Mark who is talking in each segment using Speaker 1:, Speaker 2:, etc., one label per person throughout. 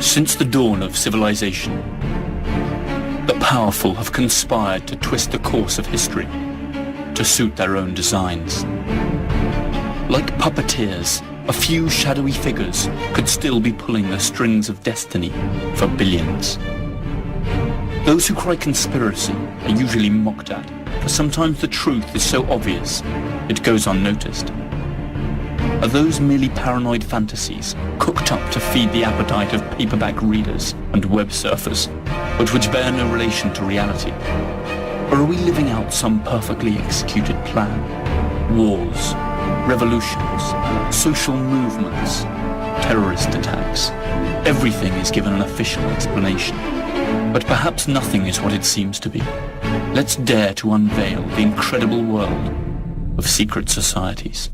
Speaker 1: Since the dawn of civilization, the powerful have conspired to twist the course of history to suit their own designs. Like puppeteers, a few shadowy figures could still be pulling the strings of destiny for billions. Those who cry conspiracy are usually mocked at, for sometimes the truth is so obvious it goes unnoticed. Are those merely paranoid fantasies cooked up to feed the appetite of paperback readers and web surfers, but which bear no relation to reality? Or are we living out some perfectly executed plan? Wars, revolutions, social movements, terrorist attacks. Everything is given an official explanation. But perhaps nothing is what it seems to be. Let's dare to unveil the incredible world of secret societies.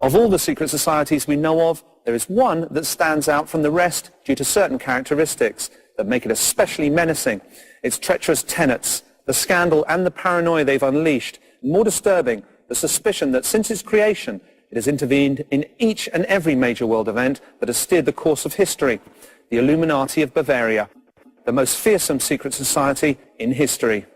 Speaker 2: Of all the secret societies we know of, there is one that stands out from the rest due to certain characteristics that make it especially menacing. Its treacherous tenets, the scandal and the paranoia they've unleashed, and more disturbing, the suspicion that since its creation, it has intervened in each and every major world event that has steered the course of history. The Illuminati of Bavaria, the most fearsome secret society in history.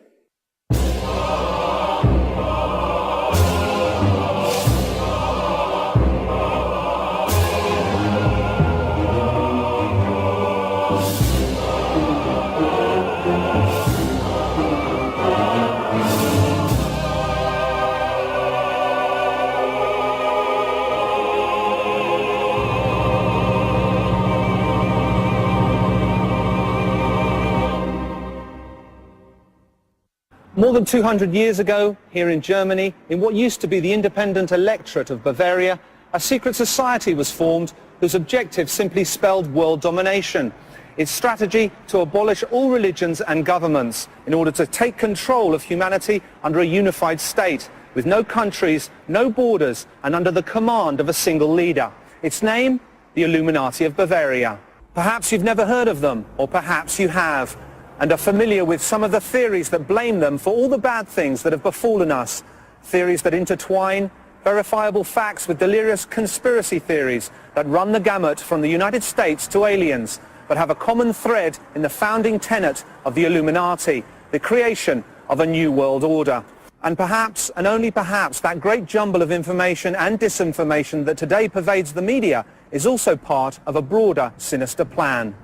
Speaker 2: More than 200 years ago, here in Germany, in what used to be the independent electorate of Bavaria, a secret society was formed whose objective simply spelled world domination. Its strategy to abolish all religions and governments in order to take control of humanity under a unified state, with no countries, no borders, and under the command of a single leader. Its name, the Illuminati of Bavaria. Perhaps you've never heard of them, or perhaps you have, and are familiar with some of the theories that blame them for all the bad things that have befallen us. Theories that intertwine verifiable facts with delirious conspiracy theories that run the gamut from the United States to aliens, but have a common thread in the founding tenet of the Illuminati, the creation of a new world order. And perhaps, and only perhaps, that great jumble of information and disinformation that today pervades the media is also part of a broader, sinister plan.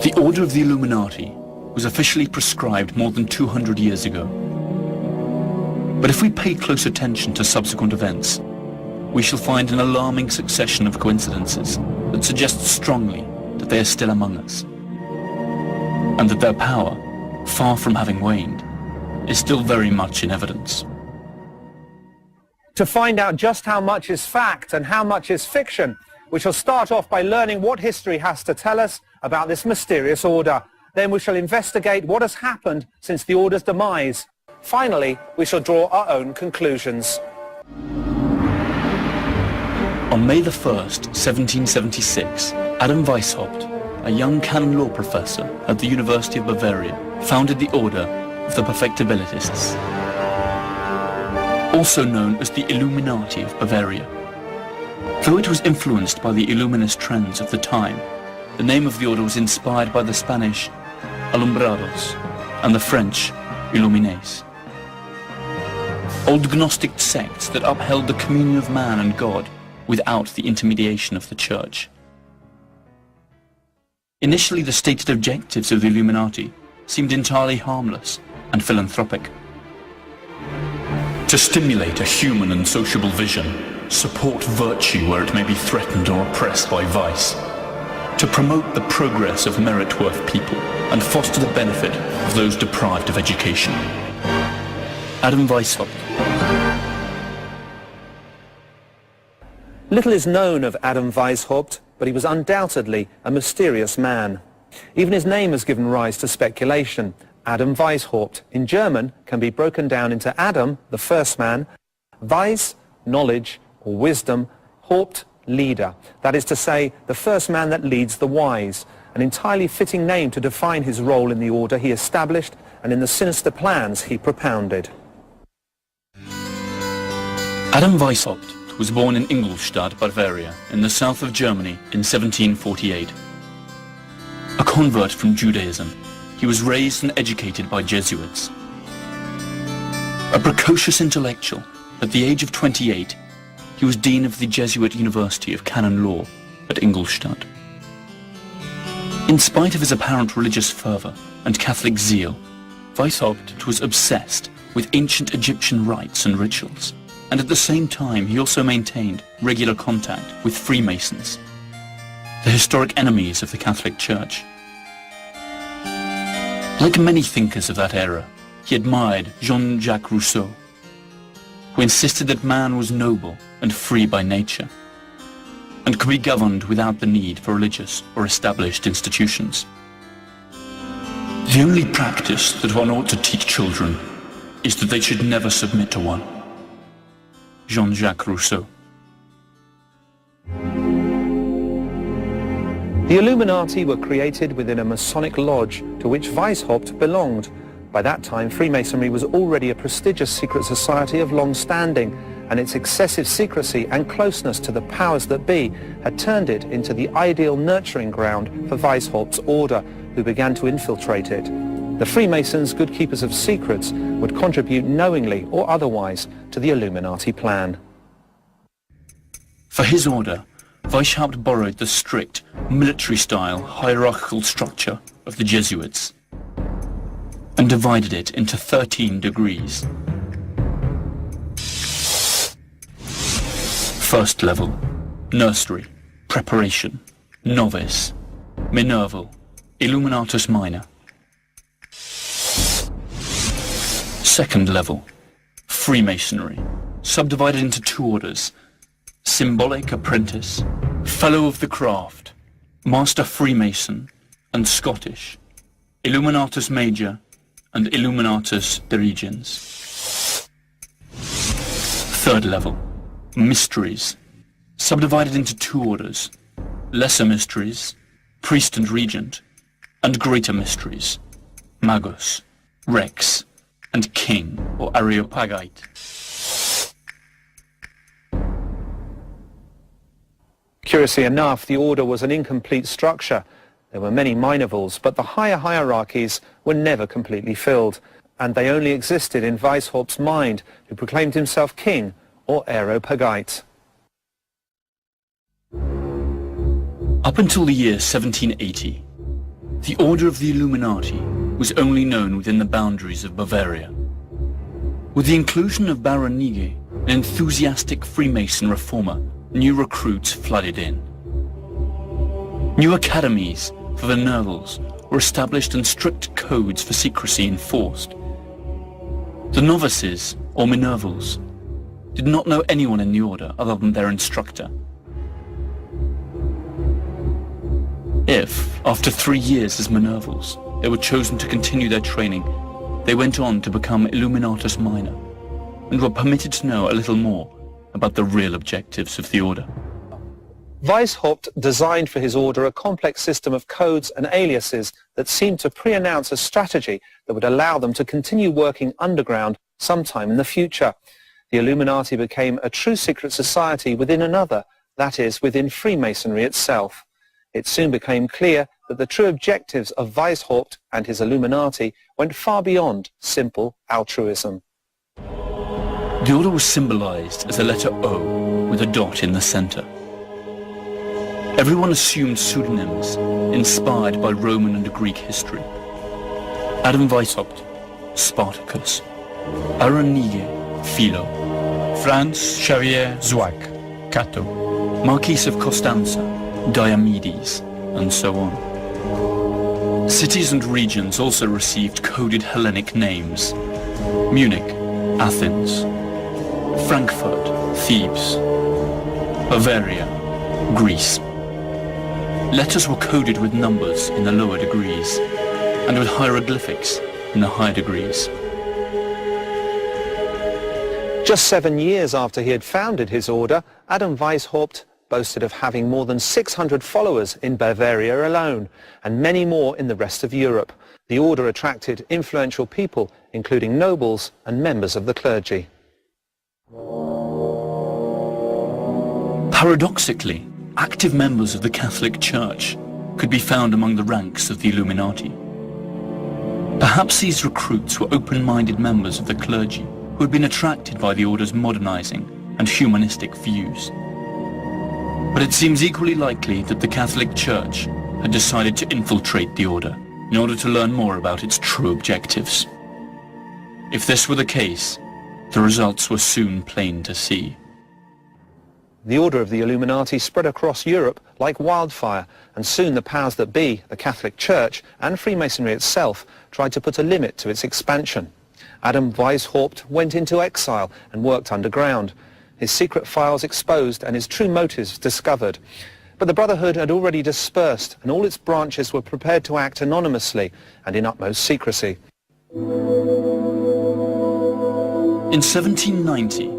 Speaker 1: The Order of the Illuminati was officially prescribed more than 200 years ago. But if we pay close attention to subsequent events, we shall find an alarming succession of coincidences that suggest strongly that they are still among us, and that their power, far from having waned, is still very much in evidence.
Speaker 2: To find out just how much is fact and how much is fiction, we shall start off by learning what history has to tell us about this mysterious order. Then we shall investigate what has happened since the order's demise. Finally, we shall draw our own conclusions.
Speaker 1: On May the 1st, 1776, Adam Weishaupt, a young canon law professor at the University of Bavaria, founded the Order of the Perfectibilists, also known as the Illuminati of Bavaria. Though it was influenced by the Illuminist trends of the time, the name of the order was inspired by the Spanish Alumbrados and the French Illuminés, old Gnostic sects that upheld the communion of man and God without the intermediation of the Church. Initially, the stated objectives of the Illuminati seemed entirely harmless and philanthropic. To stimulate a human and sociable vision, support virtue where it may be threatened or oppressed by vice, to promote the progress of merit-worth people and foster the benefit of those deprived of education. Adam Weishaupt.
Speaker 2: Little is known of Adam Weishaupt, but he was undoubtedly a mysterious man. Even his name has given rise to speculation. Adam Weishaupt, in German, can be broken down into Adam, the first man, Weis, knowledge or wisdom, Haupt, leader. That is to say, the first man that leads the wise, an entirely fitting name to define his role in the order he established and in the sinister plans he propounded.
Speaker 1: Adam Weishaupt was born in Ingolstadt, Bavaria, in the south of Germany in 1748. A convert from Judaism, he was raised and educated by Jesuits. A precocious intellectual, at the age of 28, he was dean of the Jesuit University of Canon Law at Ingolstadt. In spite of his apparent religious fervour and Catholic zeal, Weishaupt was obsessed with ancient Egyptian rites and rituals, and at the same time he also maintained regular contact with Freemasons, the historic enemies of the Catholic Church. Like many thinkers of that era, he admired Jean-Jacques Rousseau, who insisted that man was noble and free by nature, and could be governed without the need for religious or established institutions. The only practice that one ought to teach children is that they should never submit to one. Jean-Jacques Rousseau.
Speaker 2: The Illuminati were created within a Masonic lodge to which Weishaupt belonged. By that time, Freemasonry was already a prestigious secret society of long standing, and its excessive secrecy and closeness to the powers that be had turned it into the ideal nurturing ground for Weishaupt's order, who began to infiltrate it. The Freemasons, good keepers of secrets, would contribute knowingly or otherwise to the Illuminati plan.
Speaker 1: For his order, Weishaupt borrowed the strict, military-style hierarchical structure of the Jesuits and divided it into 13 degrees. First level, nursery, preparation, novice, Minerval, Illuminatus minor. Second level, Freemasonry, subdivided into 2 orders, Symbolic Apprentice, Fellow of the Craft, Master Freemason, and Scottish, Illuminatus Major, and Illuminatus Dirigens. Third level, Mysteries, subdivided into 2 orders, Lesser Mysteries, Priest and Regent, and Greater Mysteries, Magus, Rex, and King, or Areopagite.
Speaker 2: Curiously enough, the order was an incomplete structure. There were many minervals, but the higher hierarchies were never completely filled, and they only existed in Weishaupt's mind, who proclaimed himself king, or Areopagite.
Speaker 1: Up until the year 1780, the Order of the Illuminati was only known within the boundaries of Bavaria. With the inclusion of Baron Nige, an enthusiastic Freemason reformer, new recruits flooded in. New academies for the Minervals were established and strict codes for secrecy enforced. The novices, or Minervals, did not know anyone in the order other than their instructor. If, after 3 years as Minervals, they were chosen to continue their training, they went on to become Illuminatus Minor, and were permitted to know a little more about the real objectives of the order.
Speaker 2: Weishaupt designed for his order a complex system of codes and aliases that seemed to pre-announce a strategy that would allow them to continue working underground sometime in the future. The Illuminati became a true secret society within another, that is, within Freemasonry itself. It soon became clear that the true objectives of Weishaupt and his Illuminati went far beyond simple altruism.
Speaker 1: The order was symbolized as a letter O with a dot in the center. Everyone assumed pseudonyms inspired by Roman and Greek history. Adam Weishaupt, Spartacus; Baron Nige, Philo; Franz Xavier Zwack, Cato; Marquis of Costanza, Diomedes, and so on. Cities and regions also received coded Hellenic names: Munich, Athens; Frankfurt, Thebes; Bavaria, Greece. Letters were coded with numbers in the lower degrees, and with hieroglyphics in the higher degrees.
Speaker 2: Just 7 years after he had founded his order, Adam Weishaupt boasted of having more than 600 followers in Bavaria alone, and many more in the rest of Europe. The order attracted influential people, including nobles and members of the clergy.
Speaker 1: Paradoxically, active members of the Catholic Church could be found among the ranks of the Illuminati. Perhaps these recruits were open-minded members of the clergy who had been attracted by the order's modernizing and humanistic views. But it seems equally likely that the Catholic Church had decided to infiltrate the order in order to learn more about its true objectives. If this were the case, the results were soon plain to see.
Speaker 2: The order of the Illuminati spread across Europe like wildfire, and soon the powers that be, the Catholic Church and Freemasonry itself, tried to put a limit to its expansion. Adam Weishaupt went into exile and worked underground, his secret files exposed and his true motives discovered. But the Brotherhood had already dispersed, and all its branches were prepared to act anonymously and in utmost secrecy.
Speaker 1: In 1790,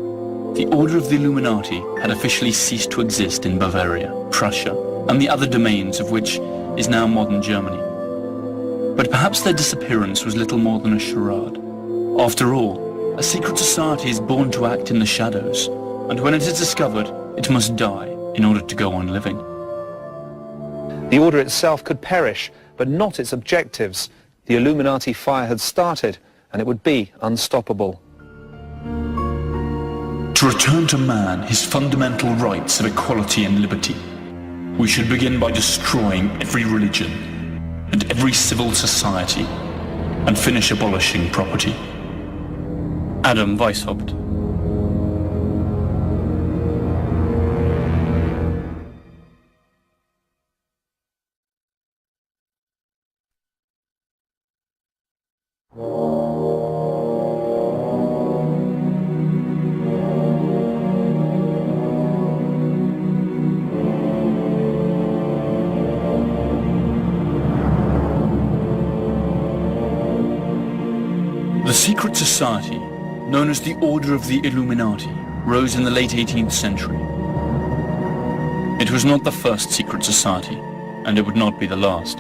Speaker 1: the Order of the Illuminati had officially ceased to exist in Bavaria, Prussia, and the other domains of which is now modern Germany. But perhaps their disappearance was little more than a charade. After all, a secret society is born to act in the shadows, and when it is discovered, it must die in order to go on living.
Speaker 2: The order itself could perish, but not its objectives. The Illuminati fire had started, and it would be unstoppable.
Speaker 1: To return to man his fundamental rights of equality and liberty, we should begin by destroying every religion and every civil society, and finish abolishing property. Adam Weishaupt. The secret society, known as the Order of the Illuminati, rose in the late 18th century. It was not the first secret society, and it would not be the last.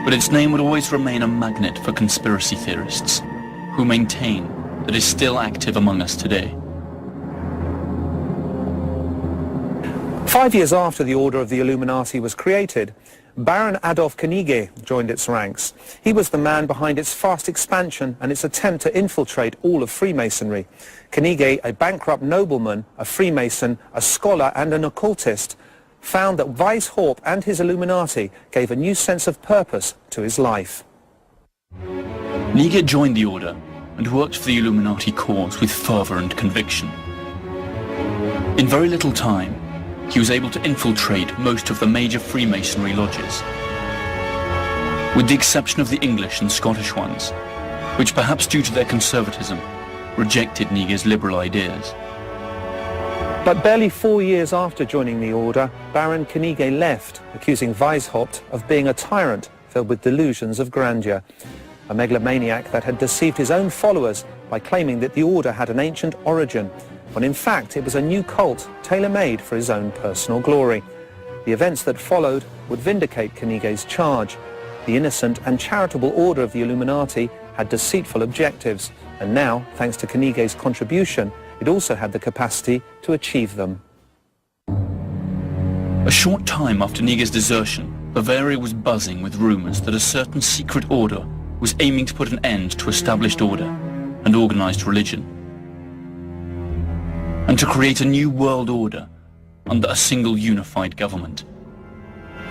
Speaker 1: But its name would always remain a magnet for conspiracy theorists, who maintain that it is still active among us today.
Speaker 2: 5 years after the Order of the Illuminati was created, Baron Adolf Knigge joined its ranks. He was the man behind its fast expansion and its attempt to infiltrate all of Freemasonry. Knigge, a bankrupt nobleman, a Freemason, a scholar and an occultist, found that Weishaupt and his Illuminati gave a new sense of purpose to his life.
Speaker 1: Knigge joined the order and worked for the Illuminati cause with fervor and conviction. In very little time, he was able to infiltrate most of the major Freemasonry lodges, with the exception of the English and Scottish ones, which perhaps due to their conservatism, rejected Knigge's liberal ideas.
Speaker 2: But barely 4 years after joining the order, Baron Knigge left, accusing Weishaupt of being a tyrant filled with delusions of grandeur, a megalomaniac that had deceived his own followers by claiming that the order had an ancient origin, when in fact it was a new cult tailor-made for his own personal glory. The events that followed would vindicate Knigge's charge. The innocent and charitable order of the Illuminati had deceitful objectives, and now, thanks to Knigge's contribution, it also had the capacity to achieve them.
Speaker 1: A short time after Knigge's desertion, Bavaria was buzzing with rumors that a certain secret order was aiming to put an end to established order and organized religion, and to create a new world order under a single unified government.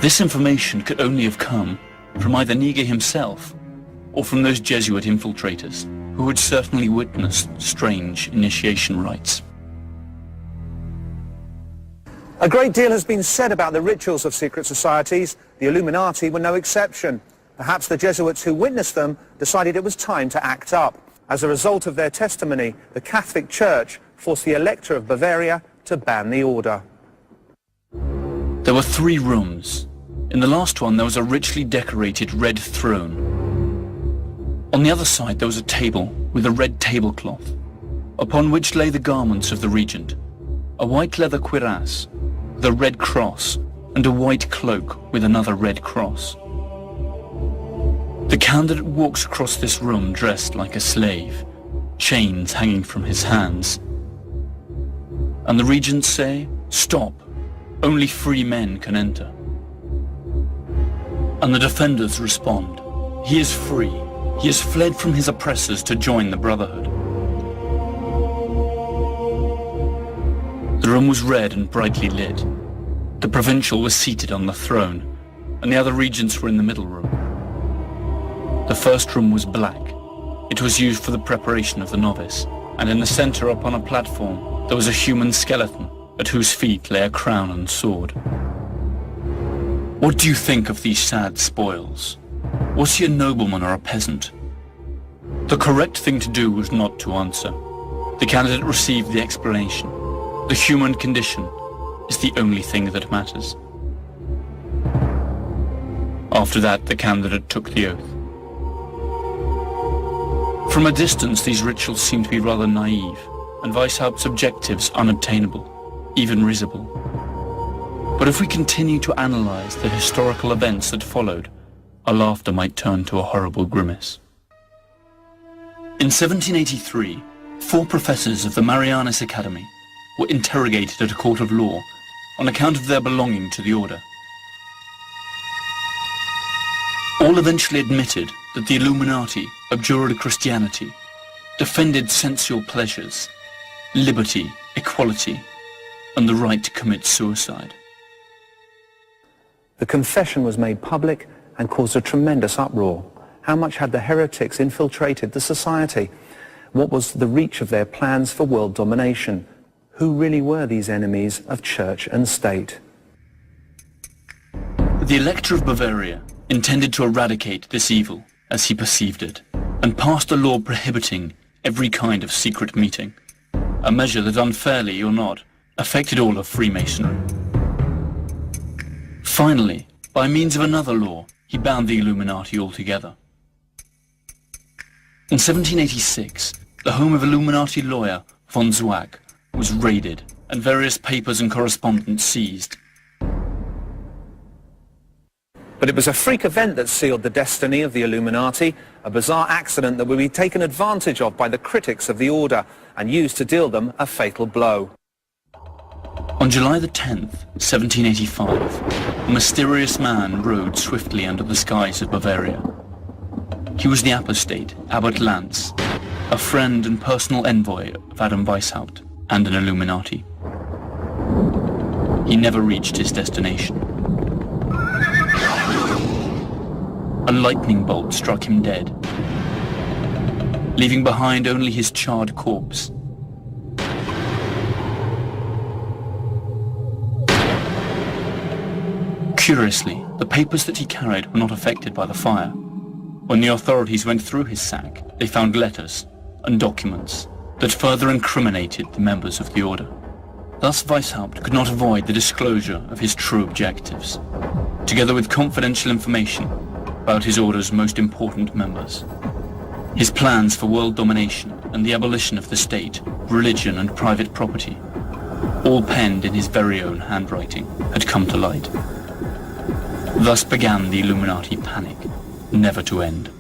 Speaker 1: This information could only have come from either Knigge himself or from those Jesuit infiltrators who had certainly witnessed strange initiation rites.
Speaker 2: A great deal has been said about the rituals of secret societies. The Illuminati were no exception. Perhaps the Jesuits who witnessed them decided it was time to act up. As a result of their testimony, the Catholic Church forced the Elector of Bavaria to ban the order.
Speaker 1: There were 3 rooms. In the last one there was a richly decorated red throne. On the other side there was a table with a red tablecloth, upon which lay the garments of the regent, a white leather cuirass with a red cross and a white cloak with another red cross. The candidate walks across this room dressed like a slave, chains hanging from his hands. And the regents say "Stop! Only free men can enter." And the defenders respond, "He is free. He has fled from his oppressors to join the Brotherhood." The room was red and brightly lit. The provincial was seated on the throne, and the other regents were in the middle room. The first room was black. It was used for the preparation of the novice, and in the center upon a platform there was a human skeleton at whose feet lay a crown and sword. "What do you think of these sad spoils? Was he a nobleman or a peasant?" The correct thing to do was not to answer. The candidate received the explanation. The human condition is the only thing that matters. After that, the candidate took the oath. From a distance, these rituals seem to be rather naive, and Weishaupt's objectives unobtainable, even risible. But if we continue to analyze the historical events that followed, our laughter might turn to a horrible grimace. In 1783, 4 professors of the Marianus Academy were interrogated at a court of law on account of their belonging to the order. All eventually admitted that the Illuminati abjured Christianity, defended sensual pleasures, liberty, equality, and the right to commit suicide.
Speaker 2: The confession was made public and caused a tremendous uproar. How much had the heretics infiltrated the society? What was the reach of their plans for world domination? Who really were these enemies of church and state?
Speaker 1: The Elector of Bavaria intended to eradicate this evil as he perceived it, and passed a law prohibiting every kind of secret meeting, a measure that, unfairly or not, affected all of Freemasonry. Finally, by means of another law, he banned the Illuminati altogether. In 1786, the home of Illuminati lawyer von Zwack was raided and various papers and correspondence seized.
Speaker 2: But it was a freak event that sealed the destiny of the Illuminati, a bizarre accident that would be taken advantage of by the critics of the order and used to deal them a fatal blow.
Speaker 1: On July the 10th, 1785, a mysterious man rode swiftly under the skies of Bavaria. He was the apostate, Abbot Lanz, a friend and personal envoy of Adam Weishaupt, and an Illuminati. He never reached his destination. A lightning bolt struck him dead, leaving behind only his charred corpse. Curiously, the papers that he carried were not affected by the fire. When the authorities went through his sack, they found letters and documents that further incriminated the members of the order. Thus Weishaupt could not avoid the disclosure of his true objectives, together with confidential information about his order's most important members. His plans for world domination and the abolition of the state, religion and private property, all penned in his very own handwriting, had come to light. Thus began the Illuminati panic, never to end.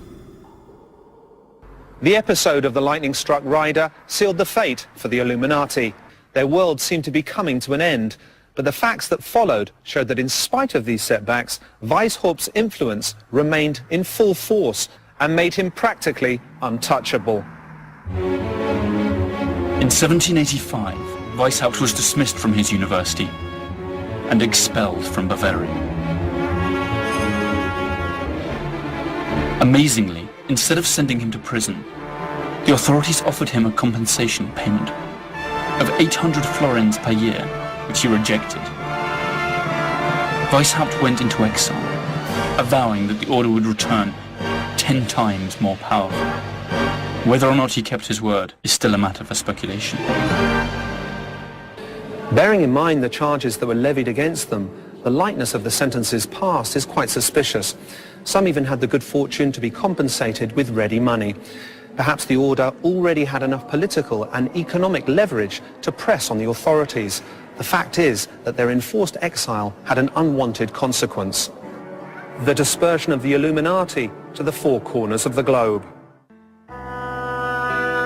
Speaker 2: The episode of the lightning-struck rider sealed the fate for the Illuminati. Their world seemed to be coming to an end, but the facts that followed showed that in spite of these setbacks, Weishaupt's influence remained in full force and made him practically untouchable.
Speaker 1: In 1785, Weishaupt was dismissed from his university and expelled from Bavaria. Amazingly, instead of sending him to prison, the authorities offered him a compensation payment of 800 florins per year, which he rejected. Weishaupt went into exile, avowing that the order would return 10 times more powerful. Whether or not he kept his word is still a matter for speculation.
Speaker 2: Bearing in mind the charges that were levied against them, the lightness of the sentences passed is quite suspicious. Some even had the good fortune to be compensated with ready money. Perhaps the order already had enough political and economic leverage to press on the authorities. The fact is that their enforced exile had an unwanted consequence: the dispersion of the Illuminati to the 4 corners of the globe.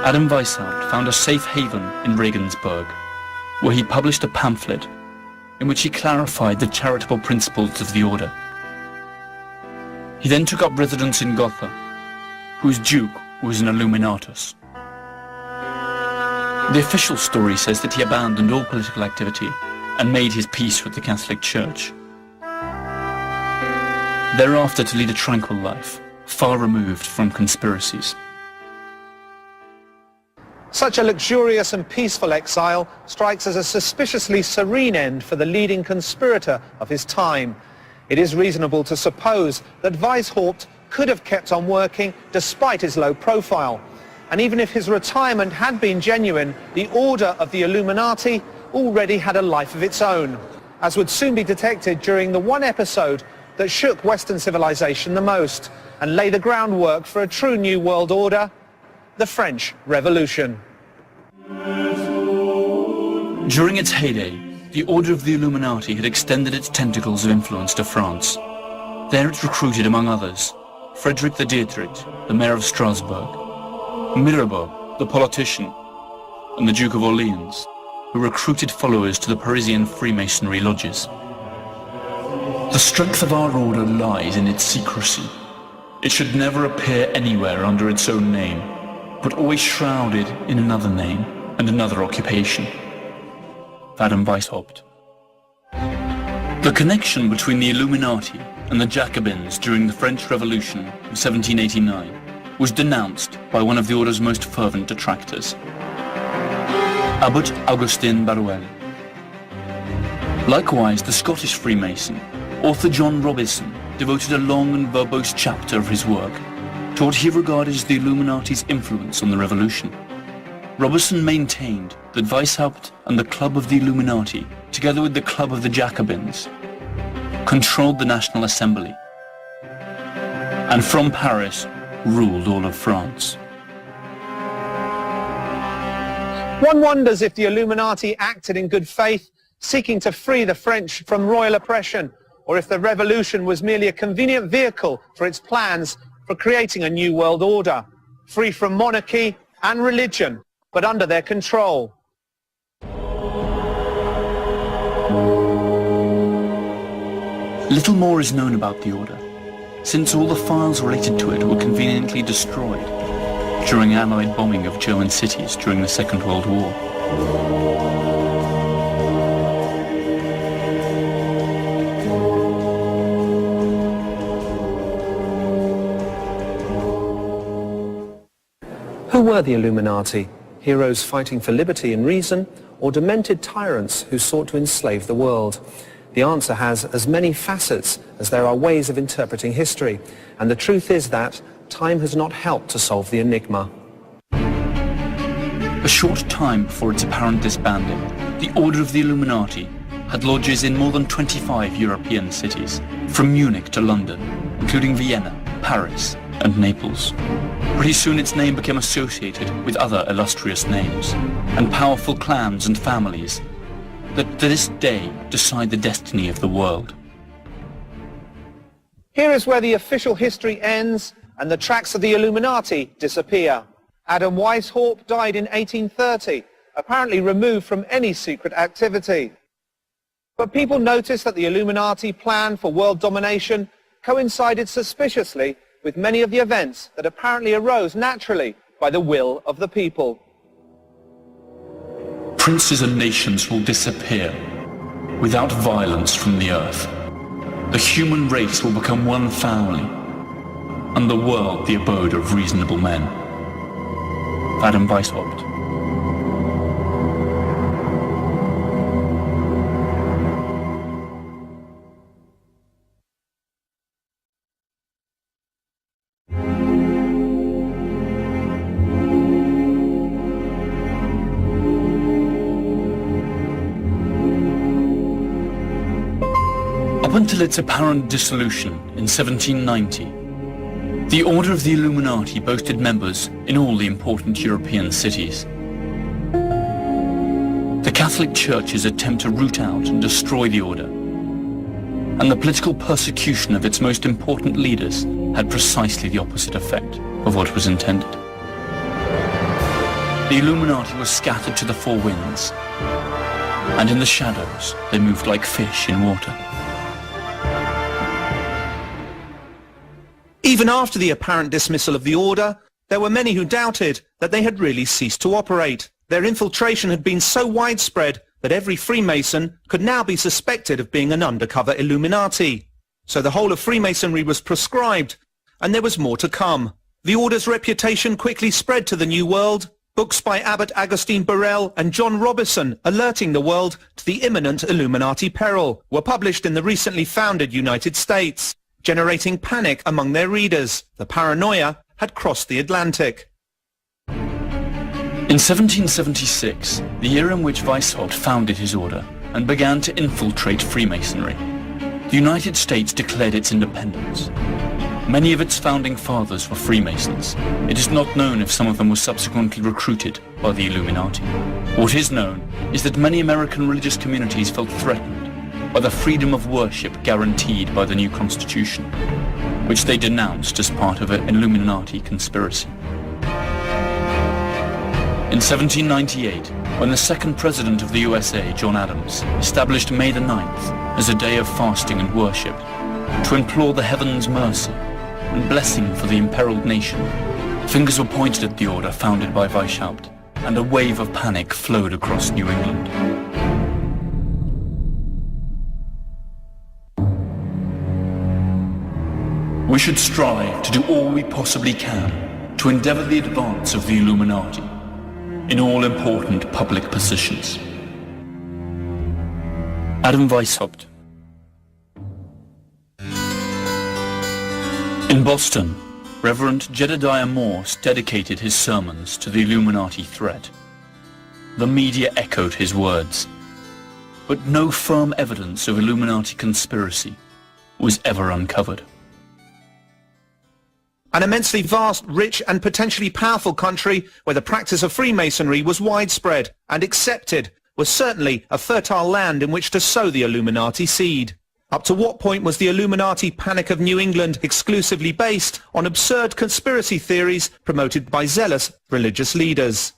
Speaker 1: Adam Weishaupt found a safe haven in Regensburg, where he published a pamphlet in which he clarified the charitable principles of the order. He then took up residence in Gotha, whose duke was an Illuminatus. The official story says that he abandoned all political activity and made his peace with the Catholic Church. Thereafter to lead a tranquil life, far removed from conspiracies.
Speaker 2: Such a luxurious and peaceful exile strikes as a suspiciously serene end for the leading conspirator of his time. It is reasonable to suppose that Weishaupt could have kept on working despite his low profile. And even if his retirement had been genuine, the Order of the Illuminati already had a life of its own, as would soon be detected during the one episode that shook Western civilization the most and lay the groundwork for a true new world order: the French Revolution.
Speaker 1: During its heyday, the Order of the Illuminati had extended its tentacles of influence to France. There it recruited, among others, Frederick the Dietrich, the mayor of Strasbourg, Mirabeau, the politician, and the Duke of Orleans, who recruited followers to the Parisian Freemasonry lodges. The strength of our order lies in its secrecy. It should never appear anywhere under its own name, but always shrouded in another name and another occupation. Adam Weishaupt. The connection between the Illuminati and the Jacobins during the French Revolution of 1789 was denounced by one of the order's most fervent detractors, Abbot Augustin Barruel. Likewise, the Scottish Freemason, author John Robison, devoted a long and verbose chapter of his work to what he regarded as the Illuminati's influence on the revolution. Robison maintained that Weishaupt and the Club of the Illuminati, together with the Club of the Jacobins, controlled the National Assembly, and from Paris ruled all of France.
Speaker 2: One wonders if the Illuminati acted in good faith, seeking to free the French from royal oppression, or if the revolution was merely a convenient vehicle for its plans for creating a new world order, free from monarchy and religion, but under their control.
Speaker 1: Little more is known about the order, since all the files related to it were conveniently destroyed during Allied bombing of German cities during the Second World War.
Speaker 2: Who were the Illuminati? Heroes fighting for liberty and reason, or demented tyrants who sought to enslave the world? The answer has as many facets as there are ways of interpreting history, and the truth is that time has not helped to solve the enigma.
Speaker 1: A short time before its apparent disbanding, the Order of the Illuminati had lodges in more than 25 European cities, from Munich to London, including Vienna, Paris, and Naples. Pretty soon its name became associated with other illustrious names, and powerful clans and families that to this day decide the destiny of the world.
Speaker 2: Here is where the official history ends and the tracks of the Illuminati disappear. Adam Weishaupt died in 1830, apparently removed from any secret activity. But people noticed that the Illuminati plan for world domination coincided suspiciously with many of the events that apparently arose naturally by the will of the people.
Speaker 1: Princes and nations will disappear without violence from the earth. The human race will become one family, and the world the abode of reasonable men. Adam Weishaupt. Up until its apparent dissolution in 1790, the Order of the Illuminati boasted members in all the important European cities. The Catholic Church's attempt to root out and destroy the Order, and the political persecution of its most important leaders had precisely the opposite effect of what was intended. The Illuminati was scattered to the four winds, and in the shadows they moved like fish in water.
Speaker 2: Even after the apparent dismissal of the order, there were many who doubted that they had really ceased to operate. Their infiltration had been so widespread that every Freemason could now be suspected of being an undercover Illuminati. So the whole of Freemasonry was proscribed, and there was more to come. The order's reputation quickly spread to the New World. Books by Abbot Augustine Burrell and John Robison alerting the world to the imminent Illuminati peril were published in the recently founded United States, generating panic among their readers. The paranoia had crossed the Atlantic.
Speaker 1: In 1776, the year in which Weishaupt founded his order and began to infiltrate Freemasonry, the United States declared its independence. Many of its founding fathers were Freemasons. It is not known if some of them were subsequently recruited by the Illuminati. What is known is that many American religious communities felt threatened by the freedom of worship guaranteed by the new Constitution, which they denounced as part of an Illuminati conspiracy. In 1798, when the second president of the USA, John Adams, established May the 9th as a day of fasting and worship to implore the heavens' mercy and blessing for the imperiled nation, fingers were pointed at the order founded by Weishaupt, and a wave of panic flowed across New England. We should strive to do all we possibly can to endeavor the advance of the Illuminati in all important public positions. Adam Weishaupt. In Boston, Reverend Jedediah Morse dedicated his sermons to the Illuminati threat. The media echoed his words, but no firm evidence of Illuminati conspiracy was ever uncovered.
Speaker 2: An immensely vast, rich and potentially powerful country where the practice of Freemasonry was widespread and accepted was certainly a fertile land in which to sow the Illuminati seed. Up to what point was the Illuminati Panic of New England exclusively based on absurd conspiracy theories promoted by zealous religious leaders?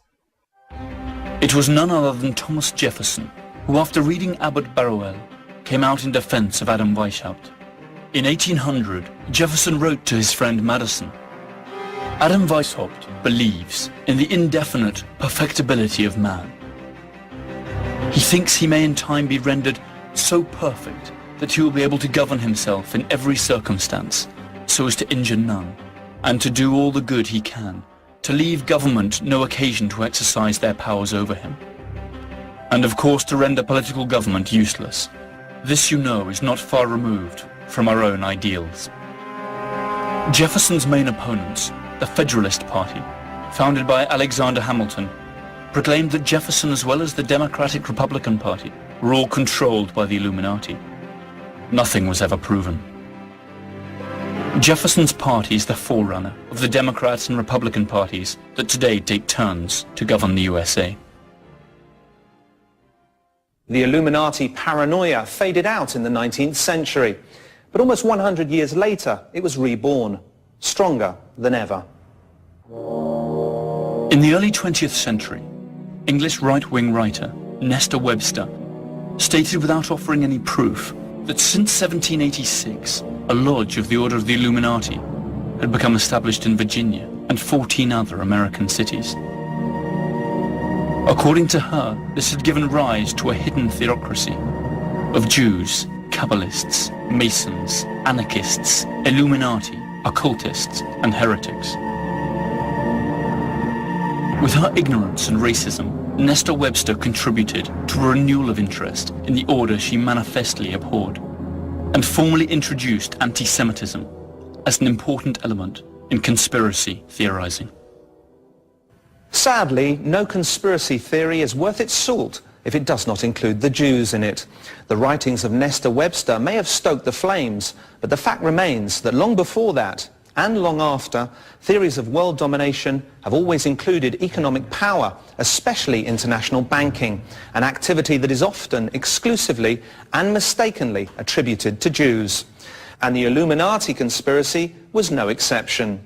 Speaker 1: It was none other than Thomas Jefferson who, after reading Abbot Barrowell, came out in defense of Adam Weishaupt. In 1800, Jefferson wrote to his friend Madison, "Adam Weishaupt believes in the indefinite perfectibility of man. He thinks he may in time be rendered so perfect that he will be able to govern himself in every circumstance, so as to injure none, and to do all the good he can, to leave government no occasion to exercise their powers over him, and of course to render political government useless. This, you know, is not far removed from our own ideals." Jefferson's main opponents, the Federalist Party, founded by Alexander Hamilton, proclaimed that Jefferson as well as the Democratic Republican Party were all controlled by the Illuminati. Nothing was ever proven. Jefferson's party is the forerunner of the Democrats and Republican parties that today take turns to govern the USA.
Speaker 2: The Illuminati paranoia faded out in the 19th century, but almost 100 years later it was reborn, stronger than ever.
Speaker 1: In the early 20th century, English right-wing writer Nestor Webster stated without offering any proof that since 1786 a lodge of the Order of the Illuminati had become established in Virginia and 14 other American cities. According to her, this had given rise to a hidden theocracy of Jews, Kabbalists, Masons, anarchists, Illuminati, occultists, and heretics. With her ignorance and racism, Nestor Webster contributed to a renewal of interest in the order she manifestly abhorred, and formally introduced anti-Semitism as an important element in conspiracy theorizing.
Speaker 2: Sadly, no conspiracy theory is worth its salt if it does not include the Jews in it. The writings of Nestor Webster may have stoked the flames, but the fact remains that long before that, and long after, theories of world domination have always included economic power, especially international banking, an activity that is often exclusively and mistakenly attributed to Jews. And the Illuminati conspiracy was no exception.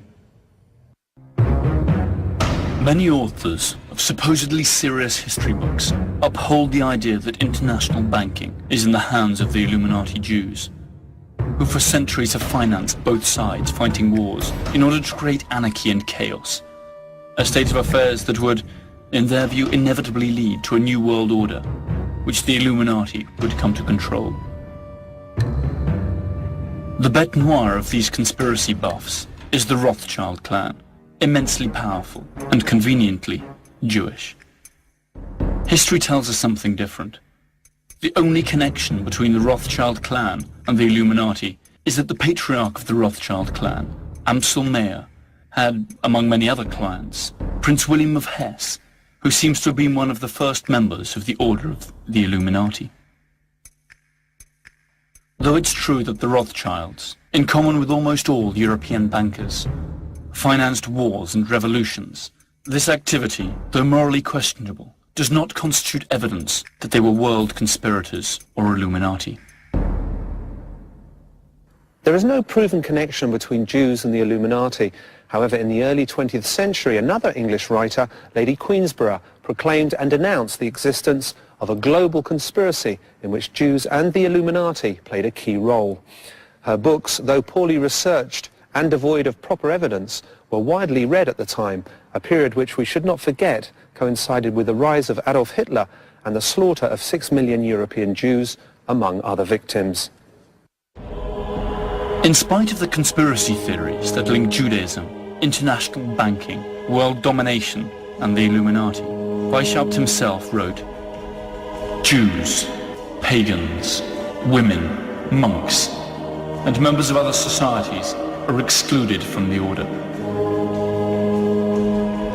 Speaker 1: Many authors of of supposedly serious history books uphold the idea that international banking is in the hands of the Illuminati Jews, who for centuries have financed both sides fighting wars in order to create anarchy and chaos, a state of affairs that would, in their view, inevitably lead to a new world order, which the Illuminati would come to control. The bête noire of these conspiracy buffs is the Rothschild clan, immensely powerful and conveniently Jewish. History tells us something different. The only connection between the Rothschild clan and the Illuminati is that the patriarch of the Rothschild clan, Amsel Meyer, had, among many other clients, Prince William of Hesse, who seems to have been one of the first members of the Order of the Illuminati. Though it's true that the Rothschilds, in common with almost all European bankers, financed wars and revolutions, this activity, though morally questionable, does not constitute evidence that they were world conspirators or Illuminati.
Speaker 2: There is no proven connection between Jews and the Illuminati. However, in the early 20th century, another English writer, Lady Queensborough, proclaimed and denounced the existence of a global conspiracy in which Jews and the Illuminati played a key role. Her books, though poorly researched and devoid of proper evidence, were widely read at the time, a period which we should not forget coincided with the rise of Adolf Hitler and the slaughter of 6 million European Jews, among other victims.
Speaker 1: In spite of the conspiracy theories that link Judaism, international banking, world domination, and the Illuminati, Weishaupt himself wrote, "Jews, pagans, women, monks, and members of other societies are excluded from the order."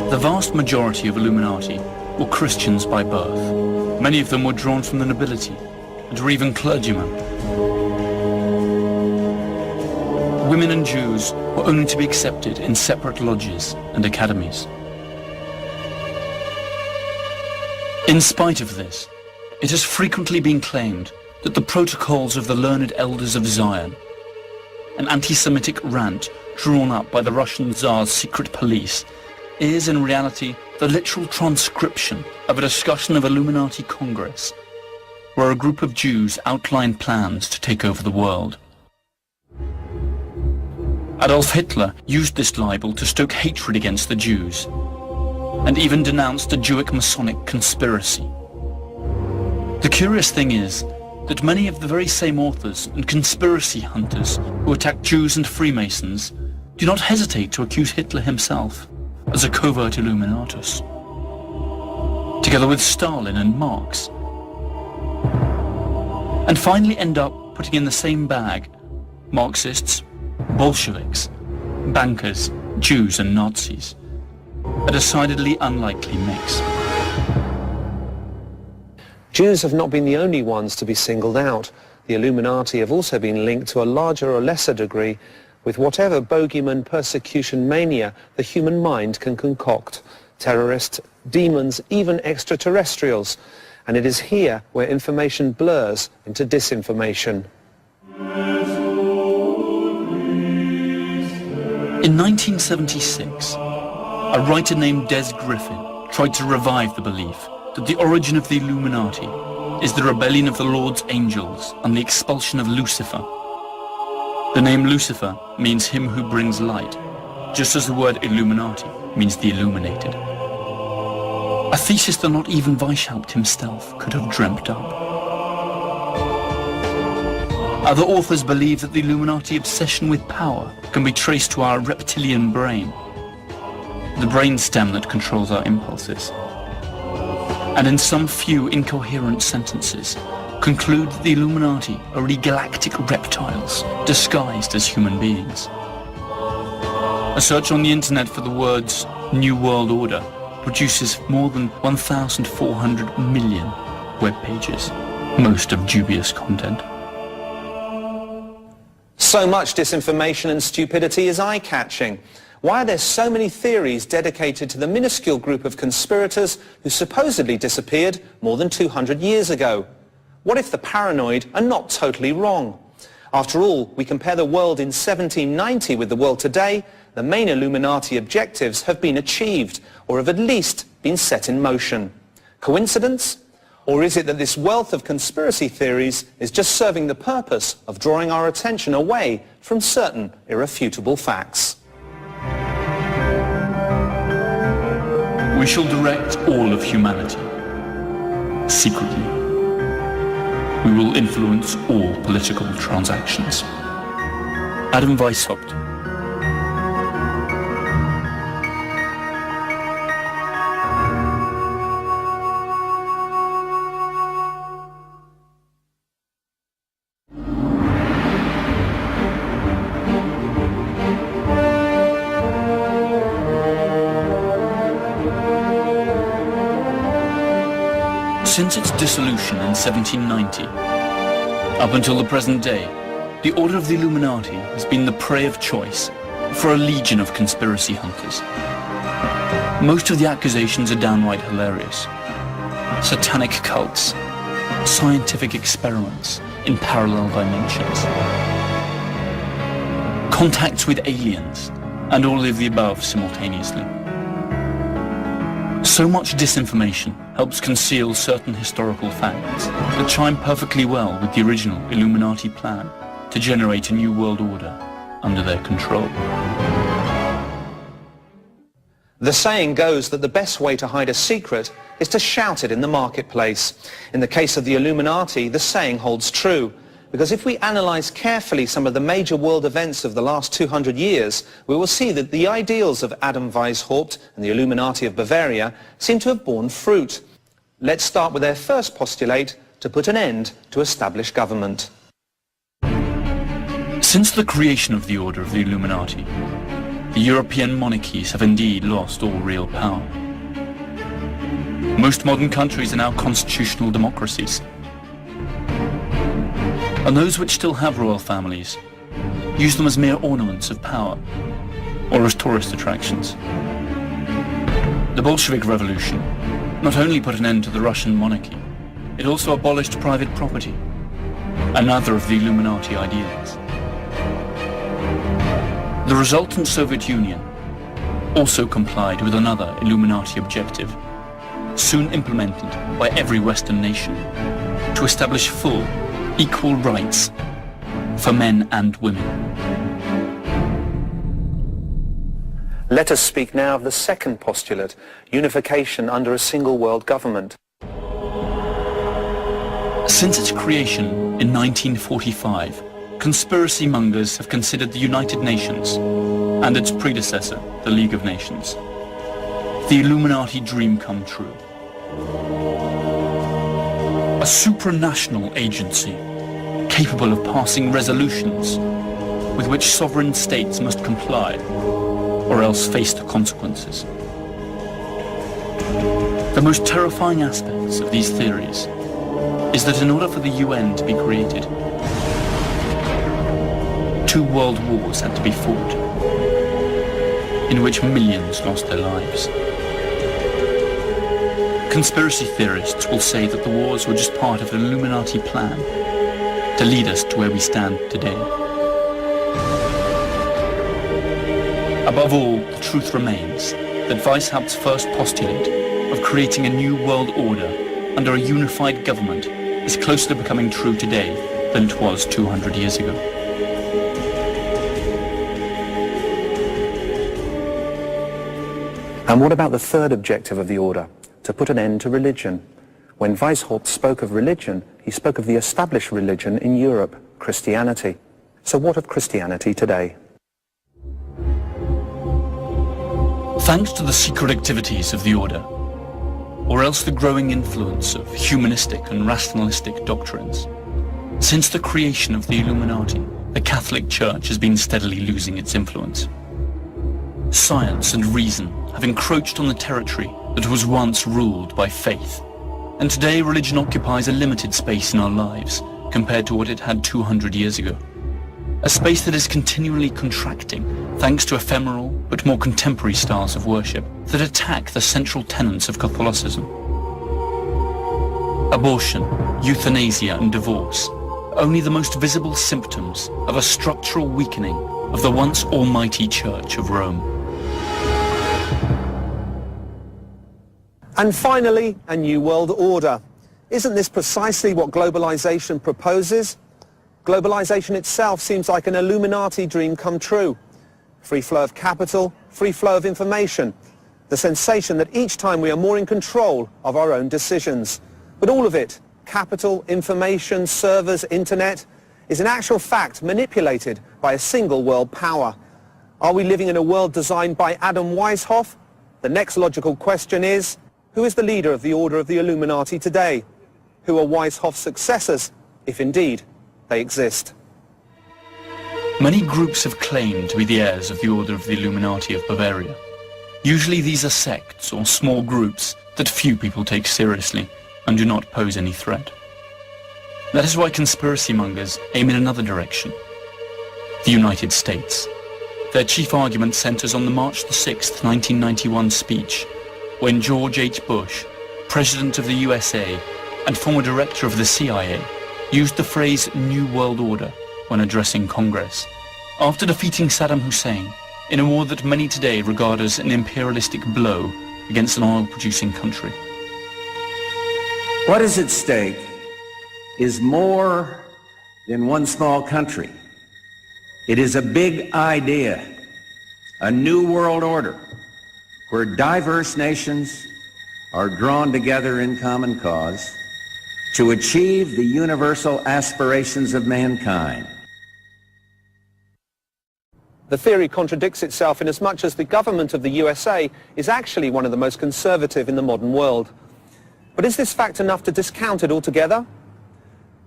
Speaker 1: The vast majority of Illuminati were Christians by birth. Many of them were drawn from the nobility, and were even clergymen. Women and Jews were only to be accepted in separate lodges and academies. In spite of this, it has frequently been claimed that the protocols of the learned elders of Zion, an anti-Semitic rant drawn up by the Russian Tsar's secret police, is in reality the literal transcription of a discussion of Illuminati Congress, where a group of Jews outlined plans to take over the world. Adolf Hitler used this libel to stoke hatred against the Jews, and even denounced a Jewish Masonic conspiracy. The curious thing is that many of the very same authors and conspiracy hunters who attack Jews and Freemasons do not hesitate to accuse Hitler himself as a covert Illuminatus, together with Stalin and Marx, and finally end up putting in the same bag Marxists, Bolsheviks, bankers, Jews and Nazis, a decidedly unlikely mix.
Speaker 2: Jews have not been the only ones to be singled out. The Illuminati have also been linked to a larger or lesser degree with whatever bogeyman persecution mania the human mind can concoct. Terrorists, demons, even extraterrestrials. And it is here where information blurs into disinformation.
Speaker 1: In 1976, a writer named Des Griffin tried to revive the belief that the origin of the Illuminati is the rebellion of the Lord's angels and the expulsion of Lucifer. The name Lucifer means him who brings light, just as the word Illuminati means the illuminated. A thesis that not even Weishaupt himself could have dreamt up. Other authors believe that the Illuminati obsession with power can be traced to our reptilian brain, the brainstem that controls our impulses, and in some few incoherent sentences conclude that the Illuminati are really galactic reptiles disguised as human beings. A search on the internet for the words New World Order produces more than 1,400 million web pages, most of dubious content.
Speaker 2: So much disinformation and stupidity is eye-catching. Why are there so many theories dedicated to the minuscule group of conspirators who supposedly disappeared more than 200 years ago? What if the paranoid are not totally wrong? After all, we compare the world in 1790 with the world today, the main Illuminati objectives have been achieved, or have at least been set in motion. Coincidence? Or is it that this wealth of conspiracy theories is just serving the purpose of drawing our attention away from certain irrefutable facts?
Speaker 1: We shall direct all of humanity, secretly. We will influence all political transactions. Adam Weishaupt. Since its dissolution in 1790, up until the present day, the Order of the Illuminati has been the prey of choice for a legion of conspiracy hunters. Most of the accusations are downright hilarious. Satanic cults, scientific experiments in parallel dimensions, contacts with aliens, and all of the above simultaneously. So much disinformation helps conceal certain historical facts that chime perfectly well with the original Illuminati plan to generate a new world order under their control.
Speaker 2: The saying goes that the best way to hide a secret is to shout it in the marketplace. In the case of the Illuminati, the saying holds true, because if we analyze carefully some of the major world events of the last 200 years, we will see that the ideals of Adam Weishaupt and the Illuminati of Bavaria seem to have borne fruit. Let's start with their first postulate to put an end to established government.
Speaker 1: Since the creation of the Order of the Illuminati, the European monarchies have indeed lost all real power. Most modern countries are now constitutional democracies. And those which still have royal families use them as mere ornaments of power or as tourist attractions. The Bolshevik Revolution not only put an end to the Russian monarchy, it also abolished private property, another of the Illuminati ideals. The resultant Soviet Union also complied with another Illuminati objective, soon implemented by every Western nation, to establish full, equal rights for men and women.
Speaker 2: Let us speak now of the second postulate, unification under a single world government.
Speaker 1: Since its creation in 1945, conspiracy mongers have considered the United Nations and its predecessor, the League of Nations, the Illuminati dream come true. A supranational agency capable of passing resolutions with which sovereign states must comply or else face the consequences. The most terrifying aspects of these theories is that in order for the UN to be created, 2 world wars had to be fought, in which millions lost their lives. Conspiracy theorists will say that the wars were just part of an Illuminati plan to lead us to where we stand today. Above all, the truth remains that Weishaupt's first postulate of creating a new world order under a unified government is closer to becoming true today than it was 200 years ago.
Speaker 2: And what about the third objective of the order? To put an end to religion. When Weishaupt spoke of religion, he spoke of the established religion in Europe, Christianity. So what of Christianity today?
Speaker 1: Thanks to the secret activities of the Order, or else the growing influence of humanistic and rationalistic doctrines, since the creation of the Illuminati, the Catholic Church has been steadily losing its influence. Science and reason have encroached on the territory that was once ruled by faith, and today religion occupies a limited space in our lives compared to what it had 200 years ago. A space that is continually contracting thanks to ephemeral but more contemporary styles of worship that attack the central tenets of Catholicism. Abortion, euthanasia and divorce, only the most visible symptoms of a structural weakening of the once almighty Church of Rome.
Speaker 2: And finally, a new world order. Isn't this precisely what globalization proposes? Globalization itself seems like an Illuminati dream come true. Free flow of capital, free flow of information. The sensation that each time we are more in control of our own decisions. But all of it, capital, information, servers, internet, is in actual fact manipulated by a single world power. Are we living in a world designed by Adam Weishaupt? The next logical question is, who is the leader of the Order of the Illuminati today? Who are Weishaupt's successors, if indeed they exist?
Speaker 1: Many groups have claimed to be the heirs of the Order of the Illuminati of Bavaria. Usually these are sects or small groups that few people take seriously and do not pose any threat. That is why conspiracy mongers aim in another direction. The United States. Their chief argument centers on the March 6, 1991 speech, when George H. Bush, President of the USA and former director of the CIA, used the phrase New World Order when addressing Congress, after defeating Saddam Hussein in a war that many today regard as an imperialistic blow against an oil-producing country.
Speaker 3: What is at stake is more than one small country. It is a big idea, a new world order, where diverse nations are drawn together in common cause to achieve the universal aspirations of mankind.
Speaker 2: The theory contradicts itself in as much as the government of the USA is actually one of the most conservative in the modern world. But is this fact enough to discount it altogether?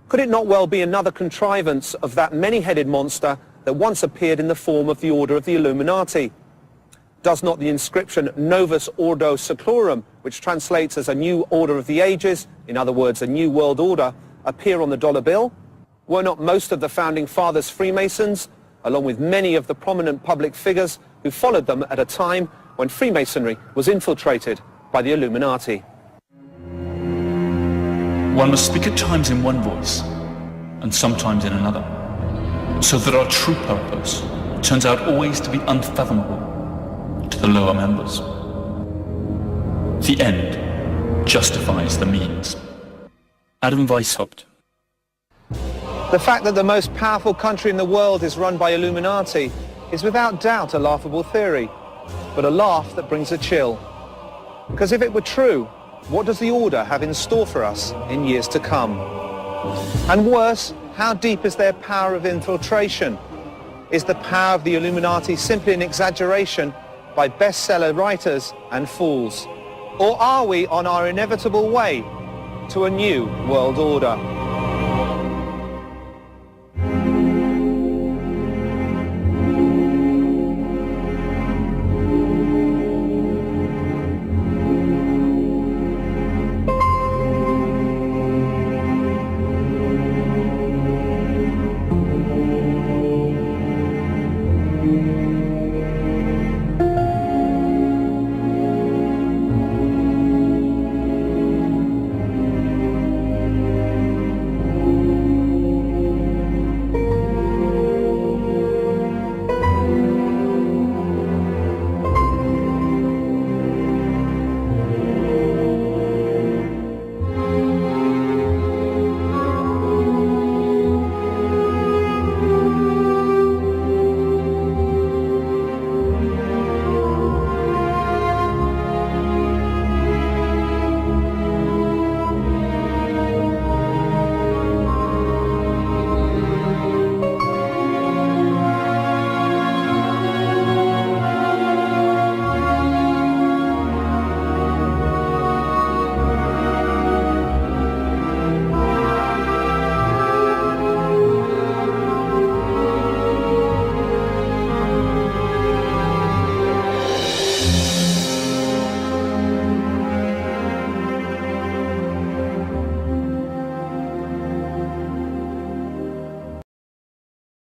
Speaker 2: Could it not well be another contrivance of that many-headed monster that once appeared in the form of the Order of the Illuminati? Does not the inscription Novus Ordo Seclorum, which translates as a new order of the ages, in other words, a new world order, appear on the dollar bill? Were not most of the founding fathers Freemasons, along with many of the prominent public figures who followed them at a time when Freemasonry was infiltrated by the Illuminati?
Speaker 1: One must speak at times in one voice, and sometimes in another, so that our true purpose turns out always to be unfathomable to the lower members. The end justifies the means. Adam Weishaupt.
Speaker 2: The fact that the most powerful country in the world is run by Illuminati is without doubt a laughable theory, but a laugh that brings a chill. Because if it were true, what does the Order have in store for us in years to come? And worse, how deep is their power of infiltration? Is the power of the Illuminati simply an exaggeration by bestseller writers and fools? Or are we on our inevitable way to a new world order?